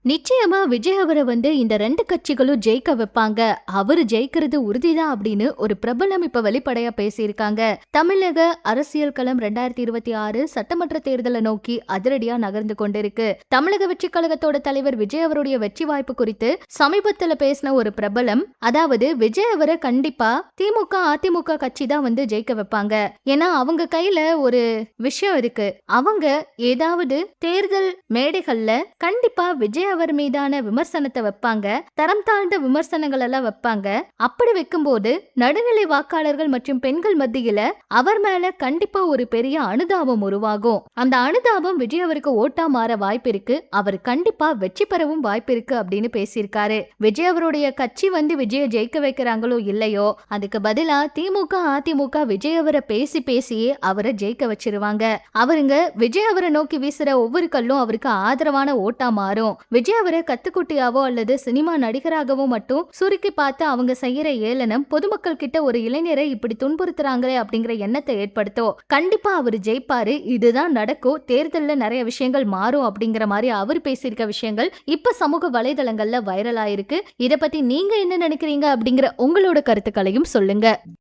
நிச்சயமா விஜய் அவரை இந்த 2 கட்சிகளும் ஜெயிக்க வைப்பாங்க. அவரு ஜெயிக்கிறது உறுதிதான் அப்படின்னு ஒரு பிரபலம் இப்ப வெளிப்படையா பேசியிருக்காங்க. தமிழக அரசியல் களம் 2026 சட்டமன்ற தேர்தலை நோக்கி அதிரடியா நகர்ந்து கொண்டிருக்கு. தமிழக வெற்றிக் கழகத்தோட தலைவர் விஜய் அவருடைய வெற்றி வாய்ப்பு குறித்து சமீபத்துல பேசின ஒரு பிரபலம், அதாவது விஜய் அவரை கண்டிப்பா திமுக அதிமுக கட்சி தான் ஜெயிக்க வைப்பாங்க. ஏன்னா அவங்க கையில ஒரு விஷயம் இருக்கு. அவங்க ஏதாவது தேர்தல் மேடைகள்ல கண்டிப்பா விஜய் அவர் மீதான விமர்சனத்தை வைப்பாங்க, தரம் தாழ்ந்த விமர்சனங்கள் எல்லாம் வைப்பாங்க. அப்படி வைக்கும்போது நடுநிலை வாக்காளர்கள் மற்றும் பெண்கள் மத்தியில அவர் மேல கண்டிப்பா ஒரு பெரிய அனுதாபம் உருவாகும். அந்த அனுதாபம் விஜய் அவருக்கு ஓட்டா மாற வாய்ப்பு இருக்கு. அவர் கண்டிப்பா வெற்றி பெறவும் வாய்ப்பு இருக்கு அப்படின்னு பேசியிருக்காரு. விஜய் அவருடைய கட்சி விஜய ஜெயிக்க வைக்கிறாங்களோ இல்லையோ, அதுக்கு பதிலா திமுக அதிமுக விஜய் அவரை பேசியே அவரை ஜெயிக்க வச்சிருவாங்க. அவருங்க விஜய் அவரை நோக்கி வீசுற ஒவ்வொரு கல்லும் அவருக்கு ஆதரவான ஓட்டா மாறும். விஜய் அவரை கத்துக்குட்டியாவோ அல்லது சினிமா நடிகராகவோ மட்டும் சுருக்கி பார்த்து அவங்க செய்யற ஏளனம் பொதுமக்கள் கிட்ட ஒரு இளைஞரை இப்படி துன்புறுத்துறாங்களே அப்படிங்கிற எண்ணத்தை ஏற்படுத்தும். கண்டிப்பா அவர் ஜெயிப்பாரு, இதுதான் நடக்கும், தேர்தல்ல நிறைய விஷயங்கள் மாறும் அப்படிங்கிற மாதிரி அவர் பேசியிருக்க விஷயங்கள் இப்ப சமூக வலைதளங்கள்ல வைரல் ஆயிருக்கு. இத பத்தி நீங்க என்ன நினைக்கிறீங்க அப்படிங்கிற உங்களோட கருத்துக்களையும் சொல்லுங்க.